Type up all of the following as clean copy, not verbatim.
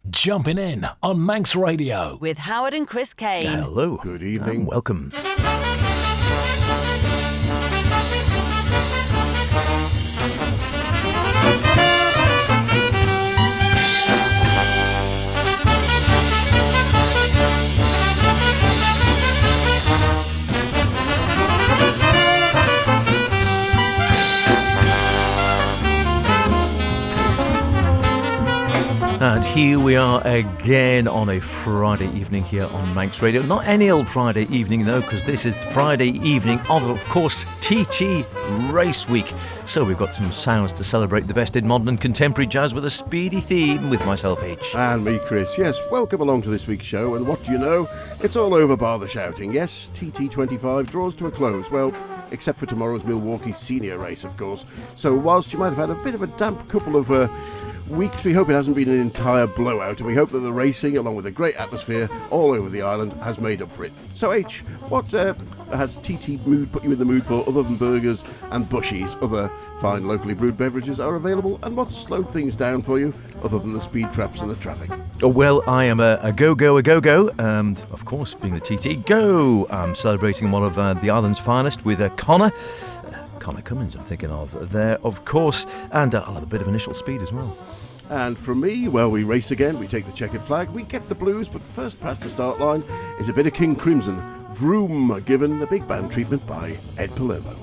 Jumpin In on Manx Radio. With Howard and Chris Kane. Hello. Good evening. And welcome. And here we are again on a Friday evening here on Manx Radio. Not any old Friday evening though, because this is Friday evening of course, TT Race Week. So we've got some sounds to celebrate the best in modern and contemporary jazz with a speedy theme with myself, H. And me, Chris. Yes, welcome along to this week's show. And what do you know? It's all over bar the shouting. Yes, TT25 draws to a close. Well, except for tomorrow's Milwaukee Senior race, of course. So whilst you might have had a bit of a damp couple of weeks, we hope it hasn't been an entire blowout, and we hope that the racing, along with a great atmosphere all over the island, has made up for it. So H, what has TT Mood put you in the mood for other than burgers and bushies? Other fine locally brewed beverages are available, and what's slowed things down for you other than the speed traps and the traffic? Well, I am a go-go, and of course, being the TT, go! I'm celebrating one of the island's finest with Connor Cummins, I'm thinking of there, of course, and I'll have a bit of initial speed as well. And from me, well, we race again, we take the checkered flag, we get the blues, but first past the start line is a bit of King Crimson, Vroom, given the big band treatment by Ed Palermo.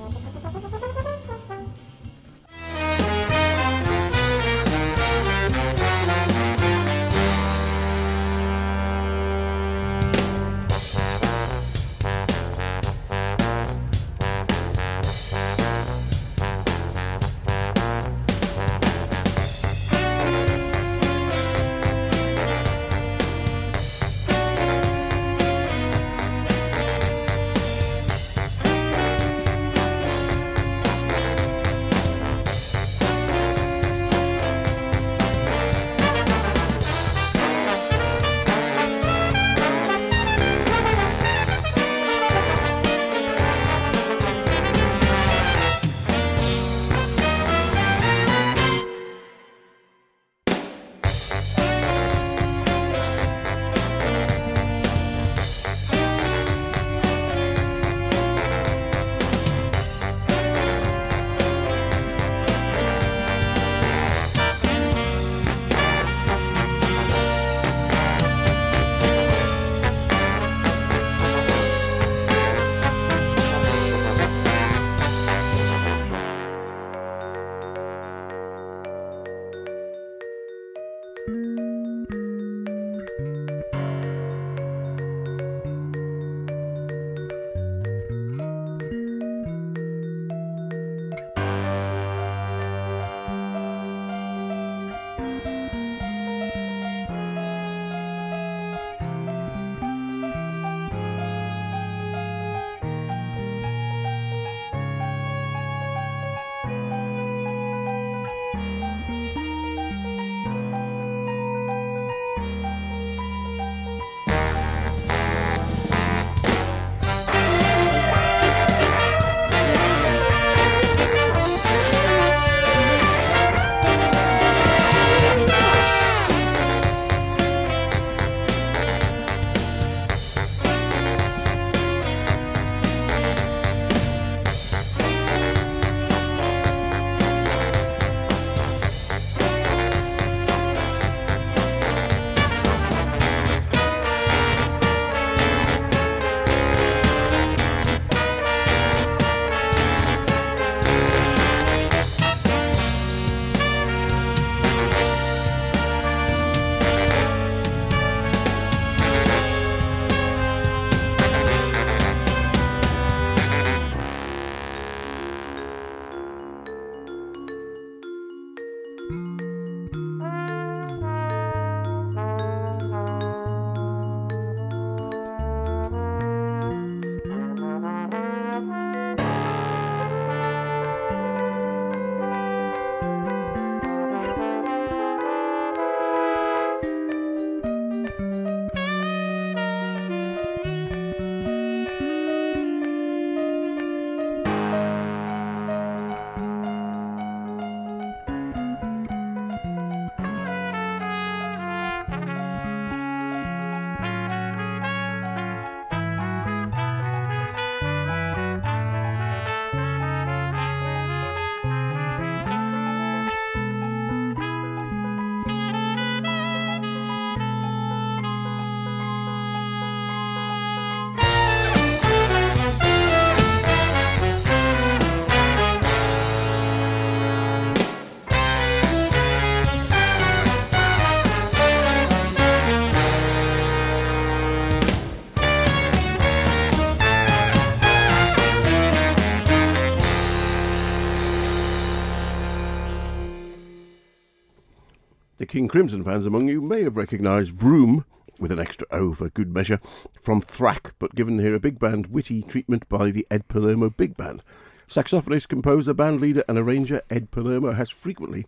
The King Crimson fans among you may have recognised Vroom, with an extra O for good measure, from Thrack, but given here a big band witty treatment by the Ed Palermo Big Band. Saxophonist, composer, band leader and arranger Ed Palermo has frequently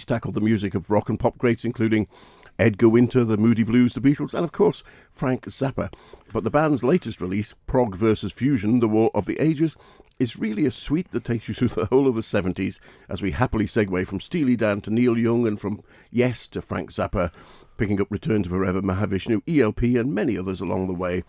tackled the music of rock and pop greats including Edgar Winter, the Moody Blues, the Beatles, and of course Frank Zappa. But the band's latest release, Prog vs. Fusion, The War of the Ages, is really a suite that takes you through the whole of the 70s as we happily segue from Steely Dan to Neil Young and from Yes to Frank Zappa, picking up Return to Forever, Mahavishnu, ELP and many others along the way.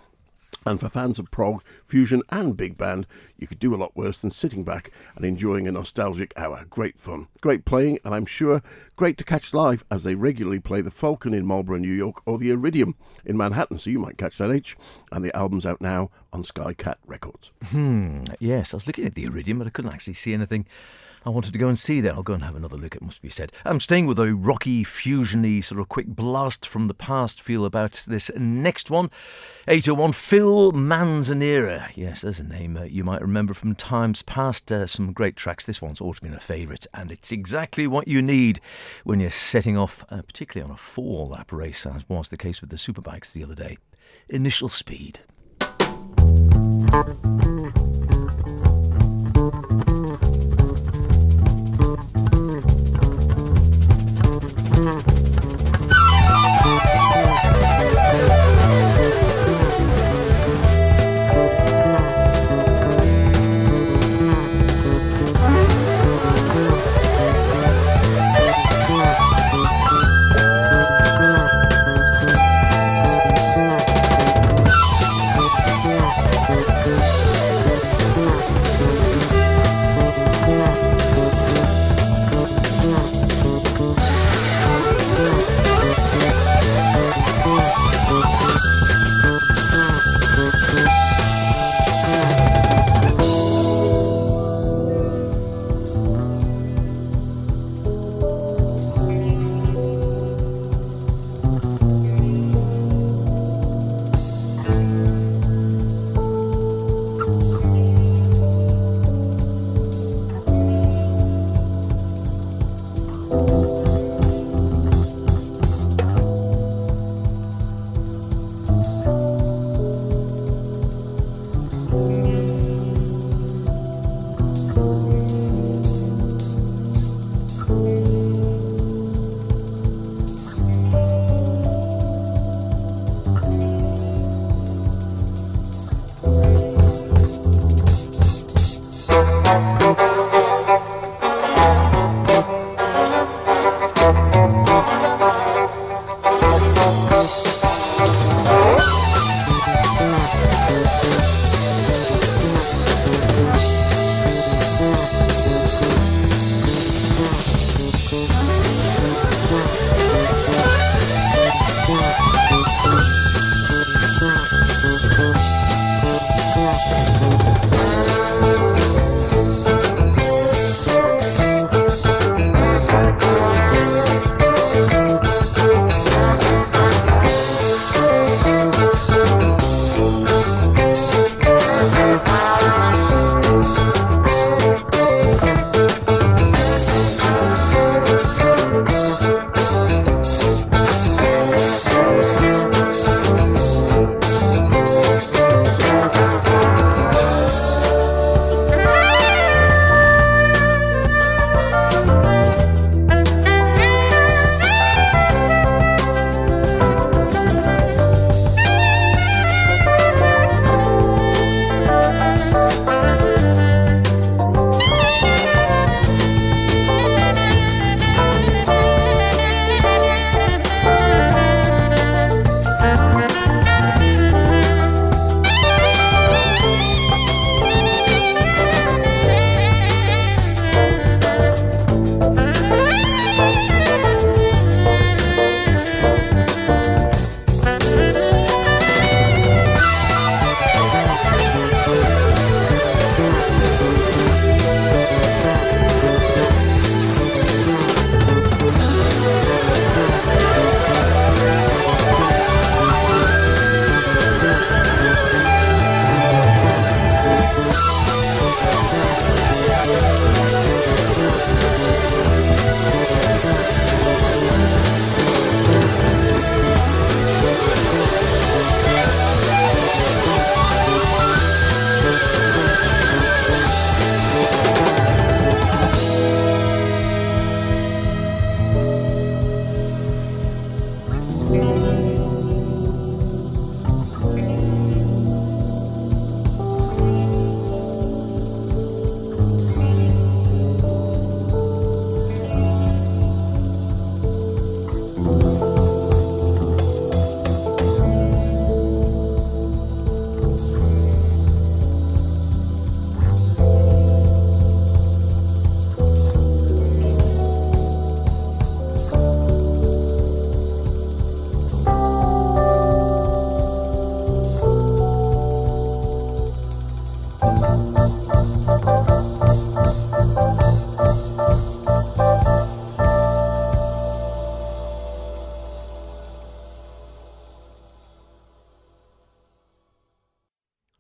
And for fans of prog, fusion and big band, you could do a lot worse than sitting back and enjoying a nostalgic hour. Great fun, great playing, and I'm sure great to catch live as they regularly play the Falcon in Marlborough, New York, or the Iridium in Manhattan, so you might catch that H. And the album's out now on Sky Cat Records. Yes, I was looking at the Iridium, but I couldn't actually see anything I wanted to go and see there. I'll go and have another look, it must be said. I'm staying with a rocky, fusiony, sort of quick blast from the past feel about this next one. 801, Phil Manzanera. Yes, there's a name you might remember from times past. Some great tracks. This one's always been a favourite, and it's exactly what you need when you're setting off, particularly on a 4-lap race, as was the case with the Superbikes the other day. Initial Speed.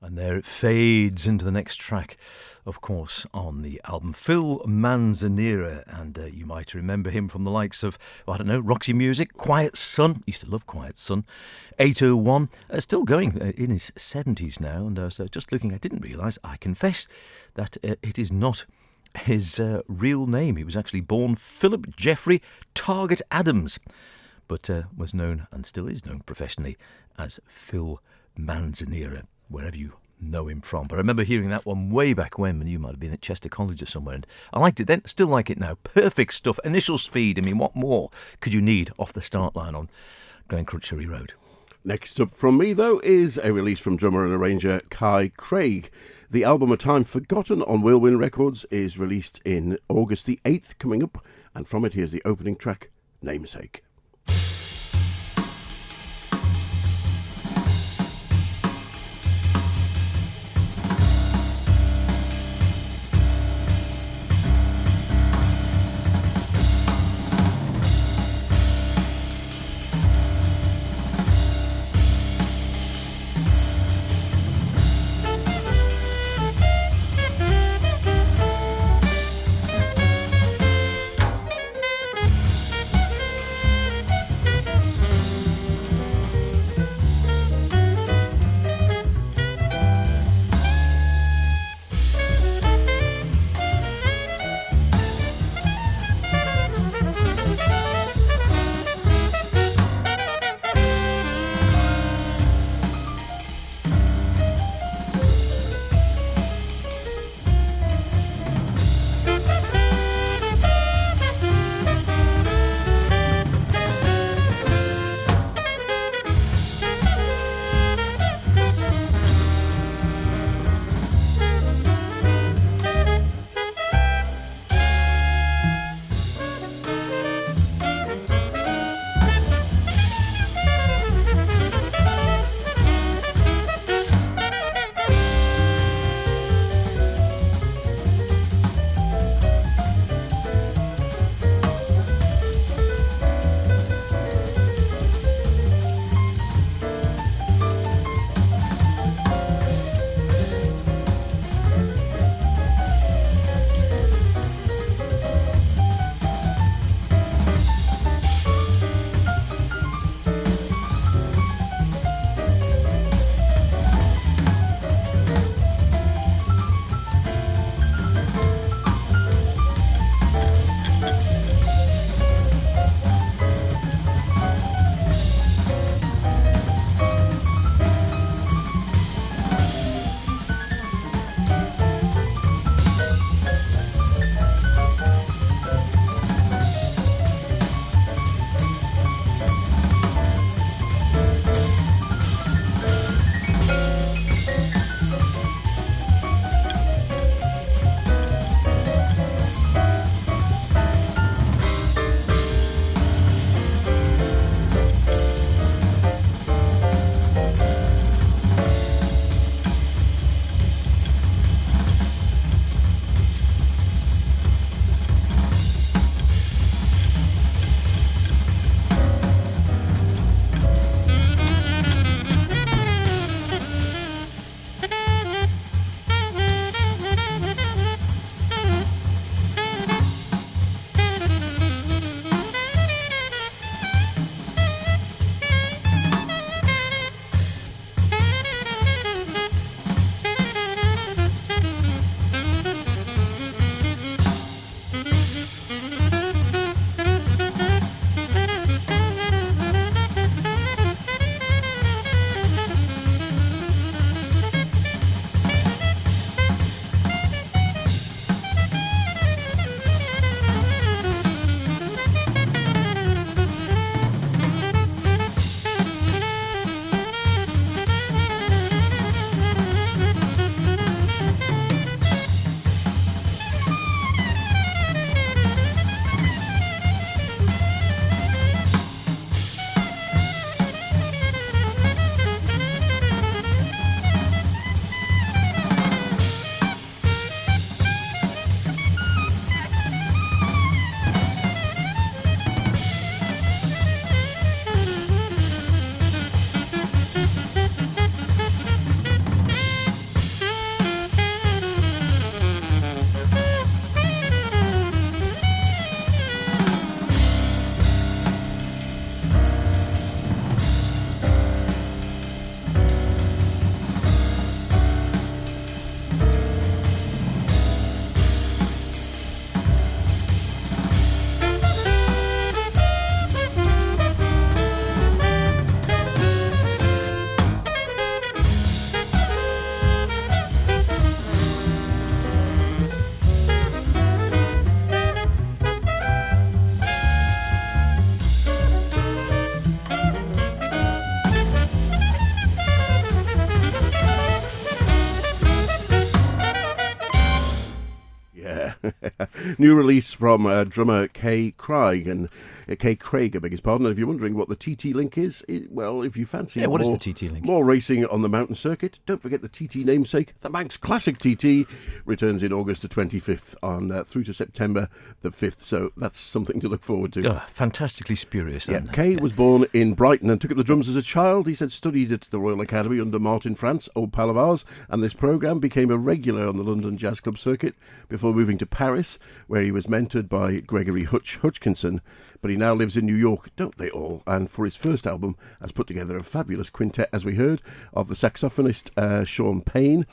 And there it fades into the next track, of course, on the album. Phil Manzanera, and you might remember him from the likes of, I don't know, Roxy Music, Quiet Sun. Used to love Quiet Sun. 801, still going in his 70s now. And so just looking, I didn't realise, I confess, that it is not his real name. He was actually born Philip Jeffrey Target Adams, but was known, and still is known professionally, as Phil Manzanera, wherever you know him from. But I remember hearing that one way back when you might have been at Chester College or somewhere, and I liked it then, still like it now. Perfect stuff. Initial speed. I mean, what more could you need off the start line on Glen Crutchery Road? Next up from me, though, is a release from drummer and arranger Kai Craig. The album A Time Forgotten on Whirlwind Records is released in August the 8th coming up, and from it here's the opening track, Namesake. New release from drummer Kay Craig, I beg his pardon. And if you're wondering what the TT Link is, well, if you fancy what is the TT Link? More racing on the mountain circuit, don't forget the TT namesake, the Manx Classic TT, returns in August the 25th on through to September the 5th. So that's something to look forward to. Oh, fantastically spurious. Yeah, Kay was born in Brighton and took up the drums as a child. He said studied at the Royal Academy under Martin France, old pal of ours, and this programme became a regular on the London Jazz Club circuit before moving to Paris, where he was mentored by Gregory Hutchinson. But he now lives in New York, don't they all? And for his first album has put together a fabulous quintet, as we heard, of the saxophonist Sean Payne,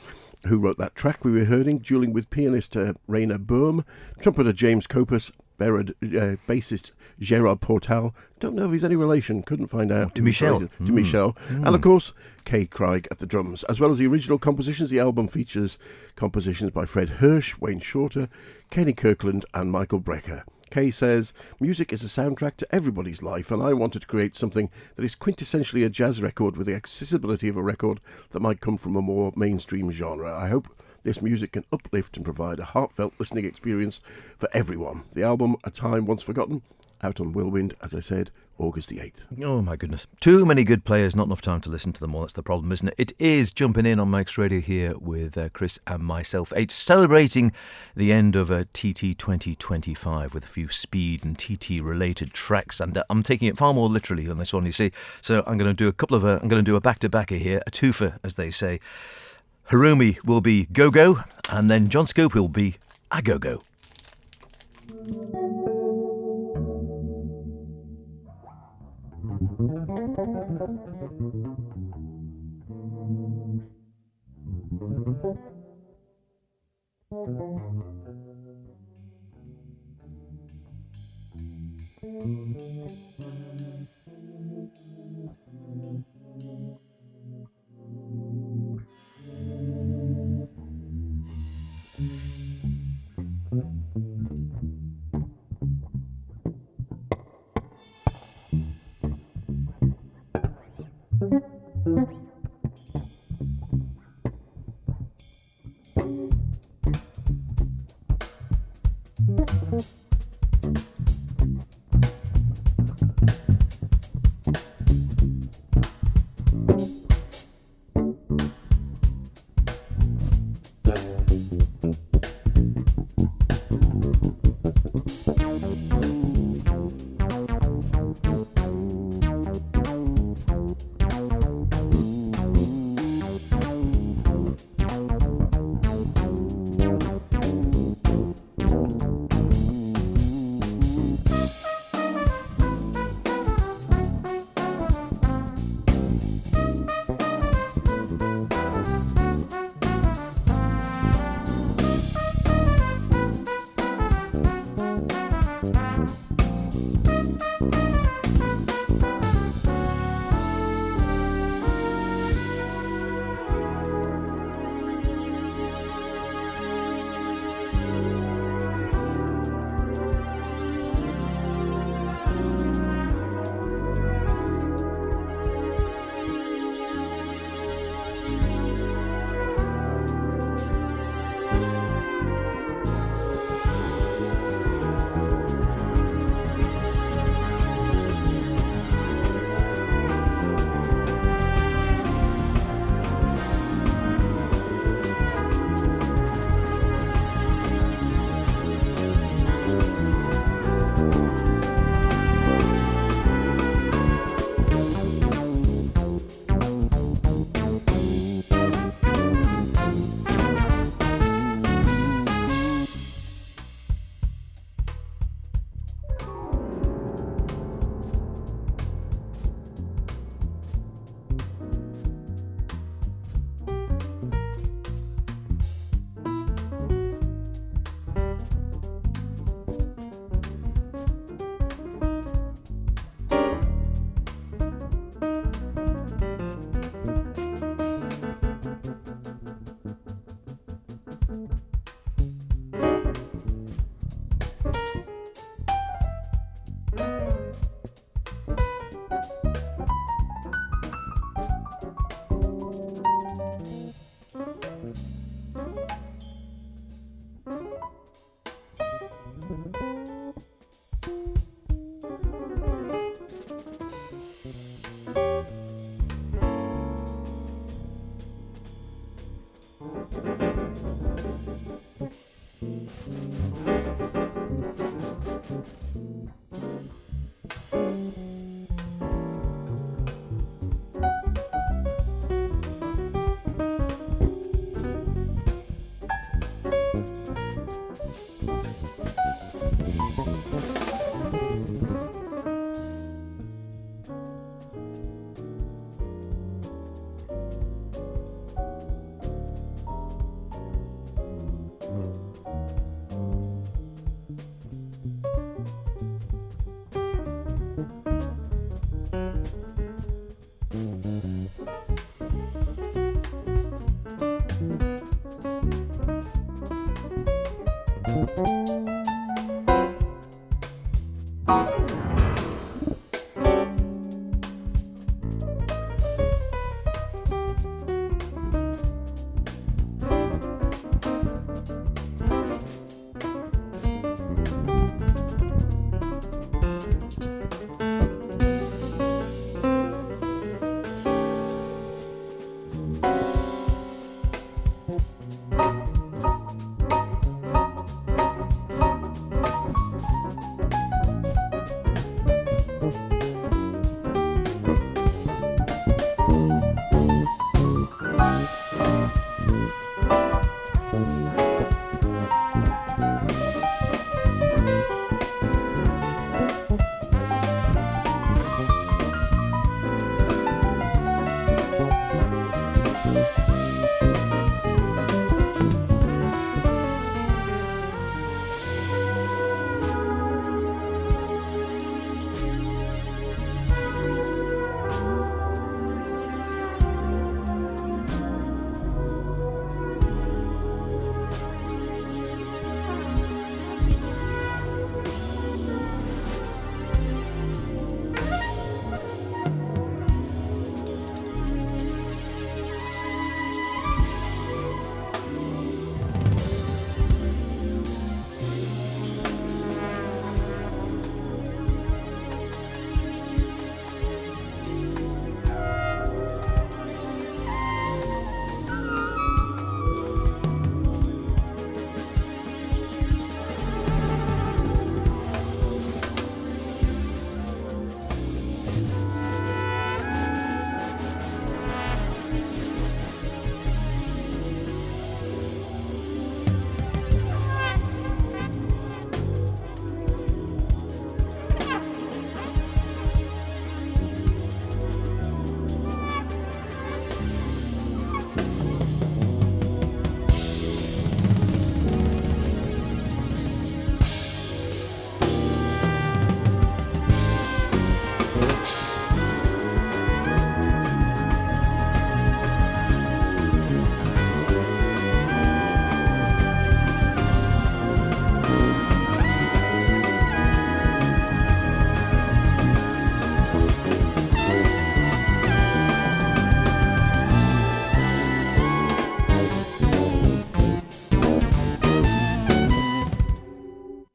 who wrote that track we were hearing, dueling with pianist Raina Boehm, trumpeter James Copus, bassist Gerard Portal. Don't know if he's any relation, couldn't find out. To Michel. And of course, Kay Craig at the drums. As well as the original compositions, the album features compositions by Fred Hirsch, Wayne Shorter, Kenny Kirkland and Michael Brecker. Kay says, music is a soundtrack to everybody's life, and I wanted to create something that is quintessentially a jazz record with the accessibility of a record that might come from a more mainstream genre. I hope this music can uplift and provide a heartfelt listening experience for everyone. The album, A Time Once Forgotten, out on Whirlwind, as I said, August the 8th. Oh, my goodness. Too many good players, not enough time to listen to them all. That's the problem, isn't it? It is Jumping In on Mike's Radio here with Chris and myself. It's celebrating the end of TT 2025 with a few speed and TT-related tracks. And I'm taking it far more literally on this one, you see. So I'm going to do I'm going to do a back-to-backer here, a twofer, as they say. Hiromi will be Go-Go, and then John Scope will be A Go-Go.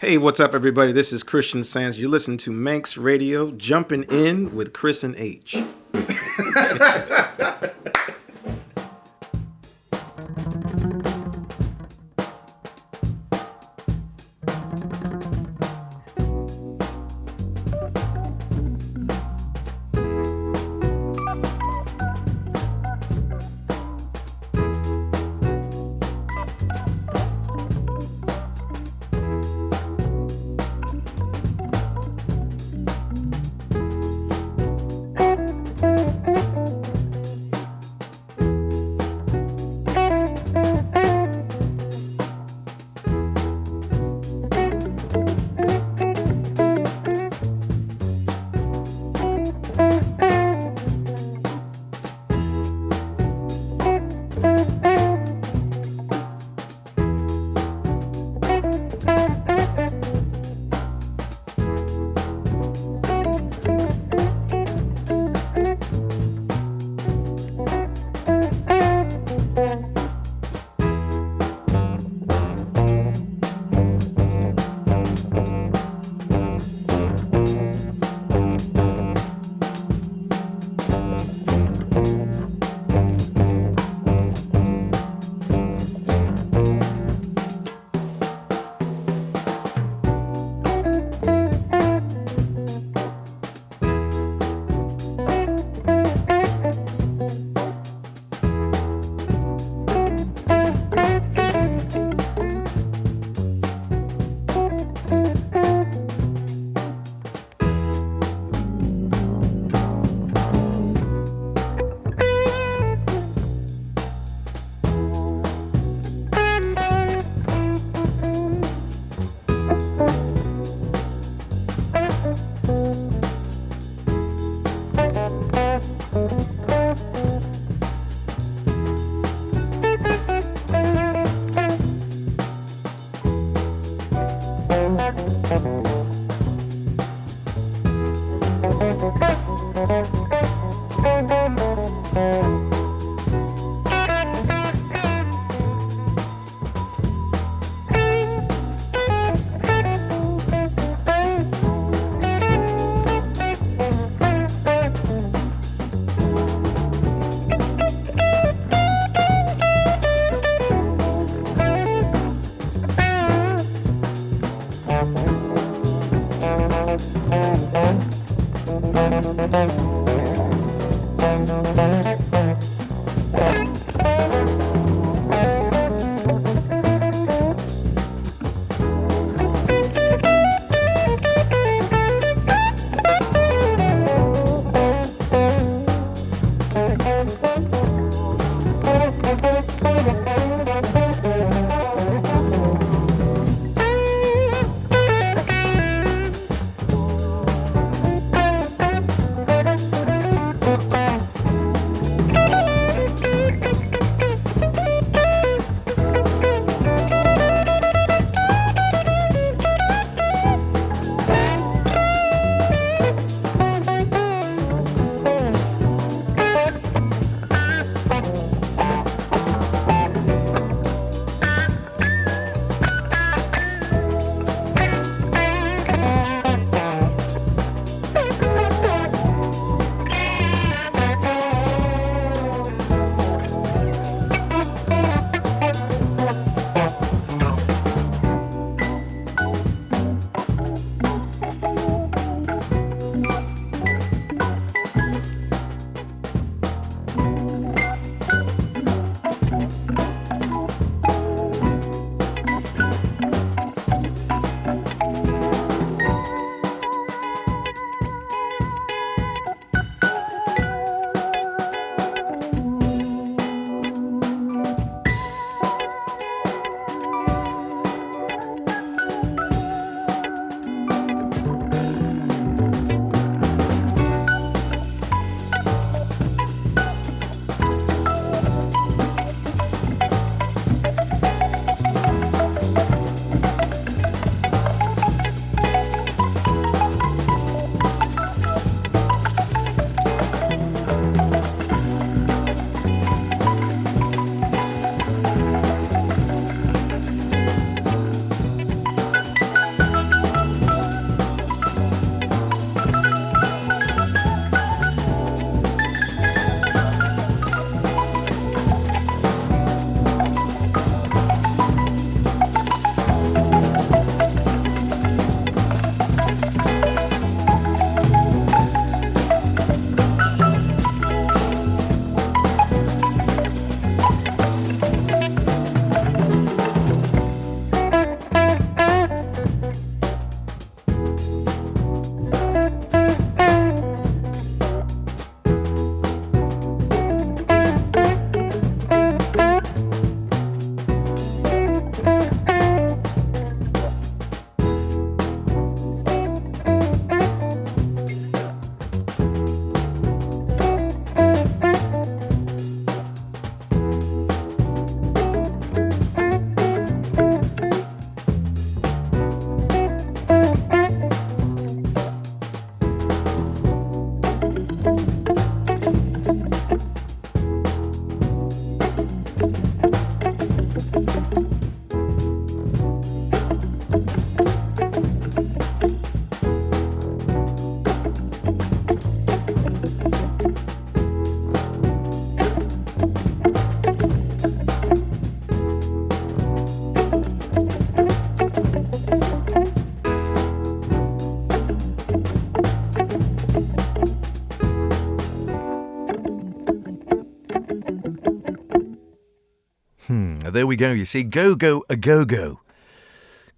Hey, what's up, everybody? This is Christian Sands. You listen to Manx Radio, Jumping In with Chris and H. There we go. You see, go, go, a go, go.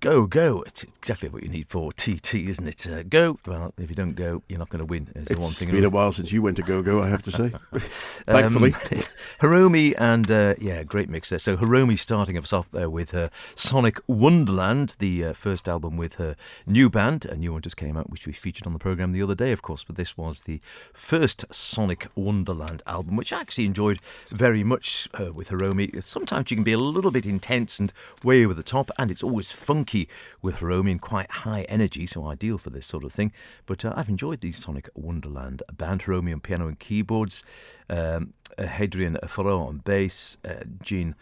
Go, go. It's exactly what you need for TT, isn't it? Go. Well, if you don't go, you're not going to win. Is the one thing. It's been a while since you went to go-go, I have to say. Thankfully. Hiromi and, great mix there. So Hiromi starting us off there with her Sonic Wonderland, the first album with her new band. A new one just came out, which we featured on the programme the other day, of course. But this was the first Sonic Wonderland album, which I actually enjoyed very much with Hiromi. Sometimes you can be a little bit intense and way over the top, and it's always funky with Hiromi and quite high energy, so ideal for this sort of thing. But I've enjoyed the Sonic Wonderland band. Hiromi on piano and keyboards, Hadrian Farrow on bass, Gene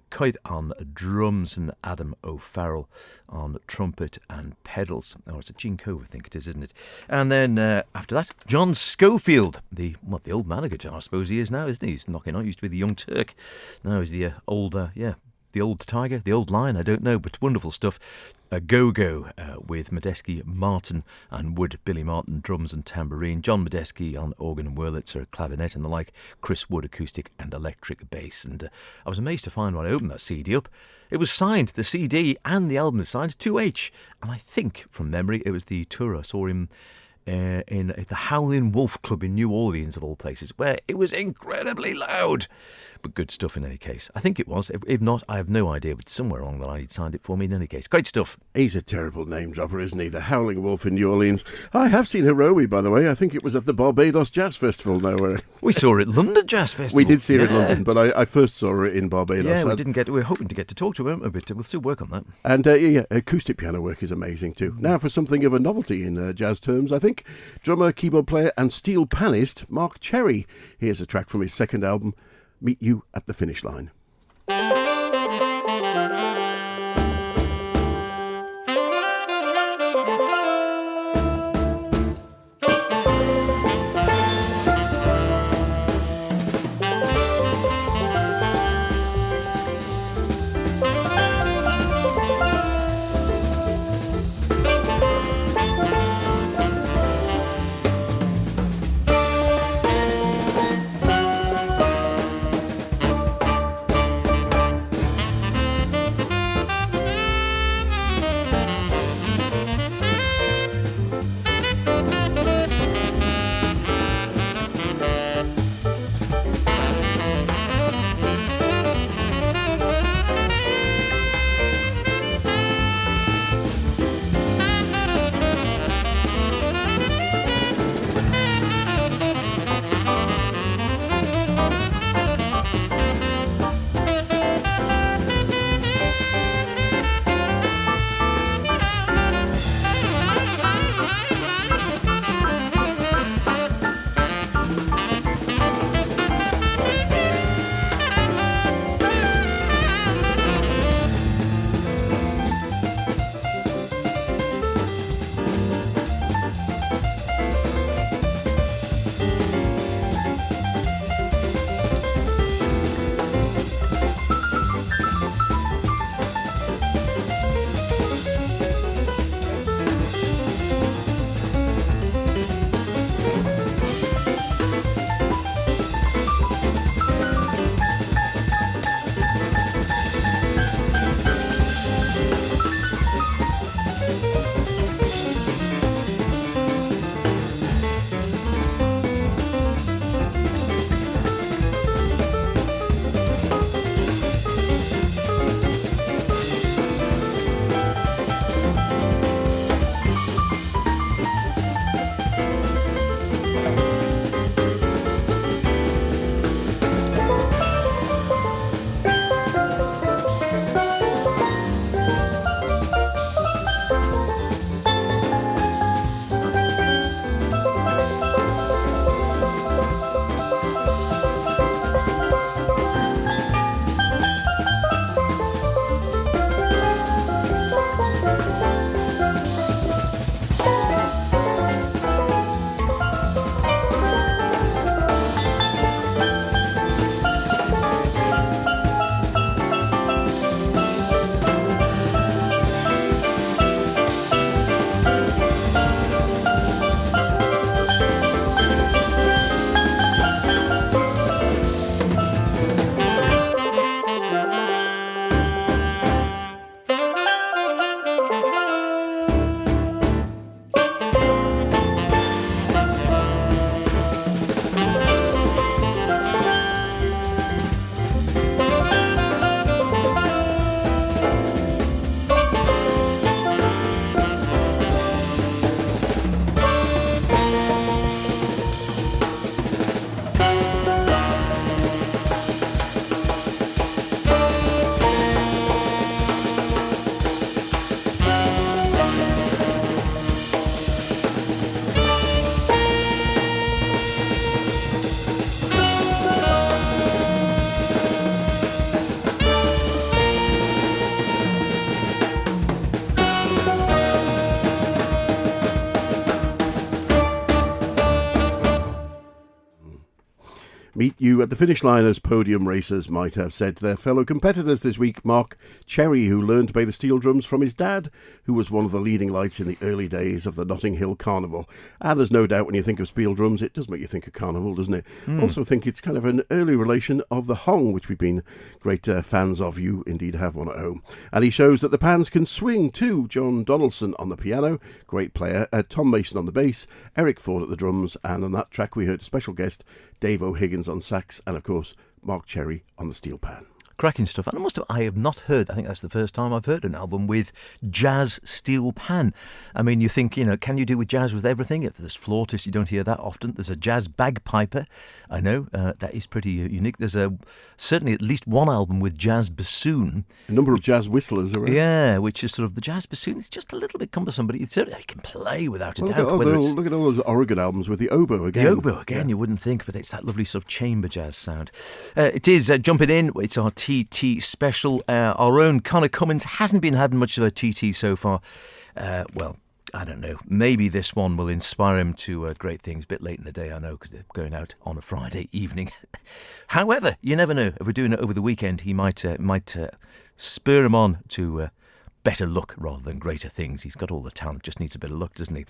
Coit on drums, and Adam O'Farrell on trumpet and pedals. Oh, it's a Gene Cove, I think it is, isn't it? And then after that, John Schofield, the old man of guitar, I suppose he is now, isn't he? He's knocking on. He used to be the young Turk. Now he's the the old tiger, the old lion, I don't know, but wonderful stuff. A go-go with Medeski, Martin and Wood, Billy Martin, drums and tambourine, John Medeski on organ and Wurlitzer, clavinet and the like, Chris Wood, acoustic and electric bass. And I was amazed to find when I opened that CD up, it was signed, the CD and the album is signed, 2H. And I think, from memory, it was the tour I saw him in the Howlin' Wolf Club in New Orleans, of all places, where it was incredibly loud. But good stuff in any case. I think it was. If not, I have no idea, but somewhere along the line he'd signed it for me in any case. Great stuff. He's a terrible name dropper, isn't he? The Howling Wolf in New Orleans. I have seen Hiromi, by the way. I think it was at the Barbados Jazz Festival now. We saw her at London Jazz Festival. We did see her at London, but I first saw her in Barbados. Yeah, we were hoping to get to talk to her, but we'll still work on that. And acoustic piano work is amazing too. Now for something of a novelty in jazz terms, I think. Drummer, keyboard player and steel panist Mark Cherry. Here's a track from his second album, Meet You at the Finish Line. meet you at the finish line, as podium racers might have said to their fellow competitors this week. Mark Cherry, who learned to play the steel drums from his dad, who was one of the leading lights in the early days of the Notting Hill Carnival. And there's no doubt when you think of steel drums, it does make you think of carnival, doesn't it? Also think it's kind of an early relation of the hong, which we've been great fans of. You indeed have one at home. And he shows that the pans can swing too. John Donaldson on the piano, great player, Tom Mason on the bass, Eric Ford at the drums, and on that track we heard a special guest, Dave O'Higgins on sax, and of course Mark Cherry on the steel pan. Cracking stuff. And I have not heard, I think that's the first time I've heard an album with jazz steel pan. I mean, you think, can you do with jazz with everything? If there's flautists, you don't hear that often. There's a jazz bagpiper. I know, that is pretty unique. There's certainly at least one album with jazz bassoon. A number of jazz whistlers around. Yeah, which is sort of the jazz bassoon. It's just a little bit cumbersome, but you can play without a doubt. Look at all those Oregon albums with the oboe again. The oboe again, you wouldn't think, but it's that lovely sort of chamber jazz sound. It is Jumpin In. It's our TT special. Our own Connor Cummins hasn't been having much of a TT so far. Well, I don't know. Maybe this one will inspire him to great things. A bit late in the day, I know, because they're going out on a Friday evening. However, you never know. If we're doing it over the weekend, he might spur him on to better luck rather than greater things. He's got all the talent, just needs a bit of luck, doesn't he?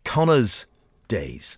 Connor's Days.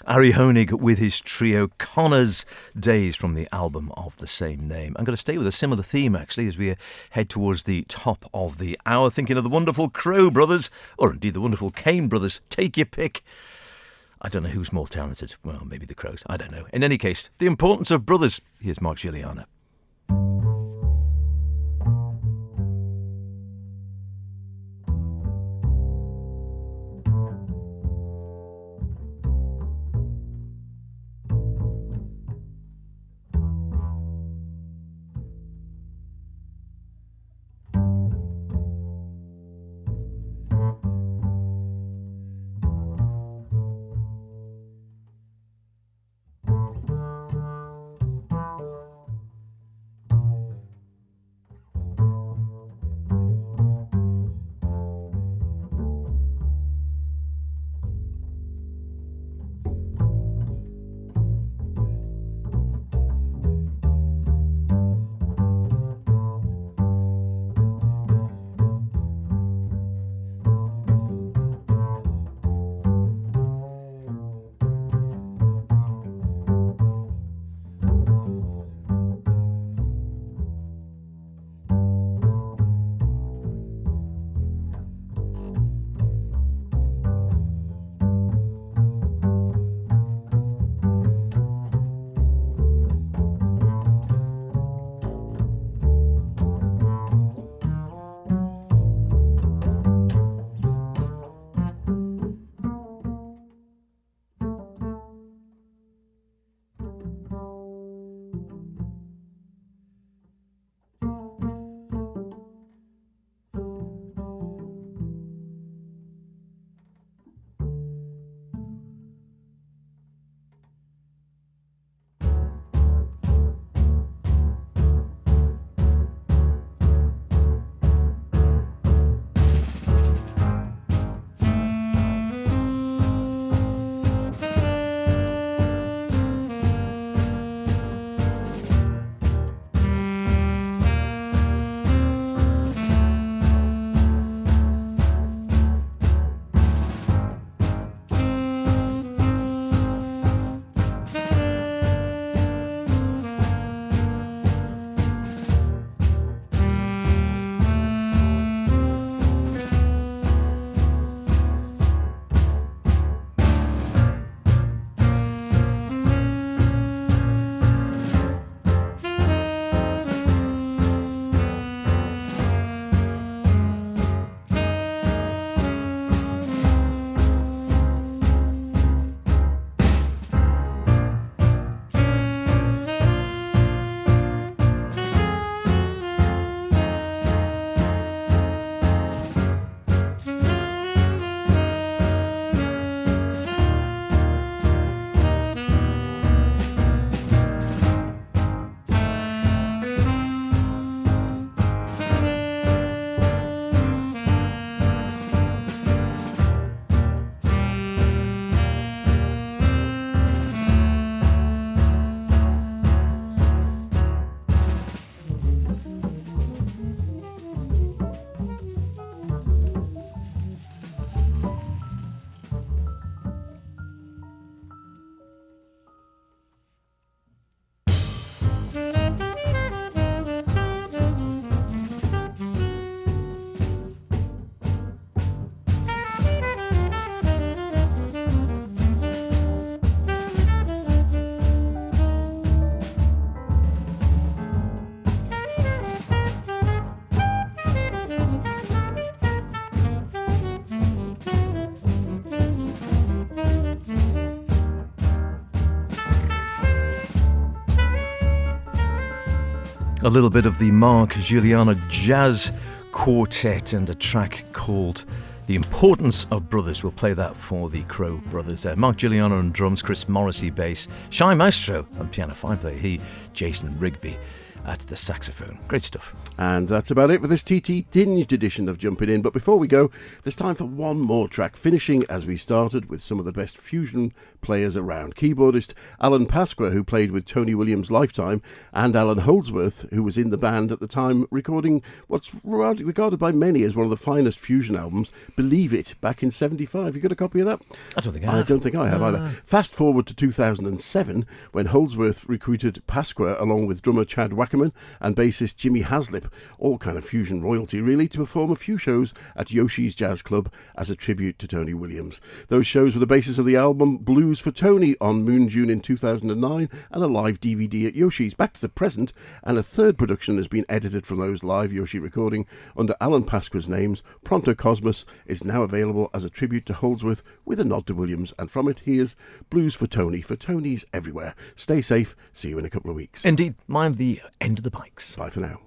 Ari Honig with his trio Connor's Days from the album of the same name. I'm going to stay with a similar theme actually as we head towards the top of the hour, thinking of the wonderful Crow brothers, or indeed the wonderful Kane brothers. Take your pick. I don't know who's more talented. Well, maybe the Crows. I don't know. In any case, the importance of brothers. Here's Mark Gilliana. a little bit of the Mark Giuliano Jazz Quartet and a track called The Importance of Brothers. We'll play that for the Crow Brothers there. Mark Giuliano on drums, Chris Morrissey bass, Shy Maestro on piano, fine player he, Jason Rigby at the saxophone. Great stuff. And that's about it for this TT tinged edition of Jumpin' In. But before we go, there's time for one more track, finishing as we started with some of the best fusion players around. Keyboardist Alan Pasqua, who played with Tony Williams' Lifetime, and Alan Holdsworth, who was in the band at the time recording what's regarded by many as one of the finest fusion albums, Believe It, back in 75. You got a copy of that? I don't think I have. I don't think I have either. Fast forward to 2007, when Holdsworth recruited Pasqua along with drummer Chad Wackerman and bassist Jimmy Haslip, all kind of fusion royalty really, to perform a few shows at Yoshi's Jazz Club as a tribute to Tony Williams. Those shows were the basis of the album Blues for Tony on Moon June in 2009 and a live DVD at Yoshi's. Back to the present, and a third production has been edited from those live Yoshi recording under Alan Pasqua's names. Pronto Cosmos is now available as a tribute to Holdsworth with a nod to Williams, and from it here's Blues for Tony's everywhere. Stay safe, see you in a couple of weeks. Indeed, mind the end of the bikes. Bye for now.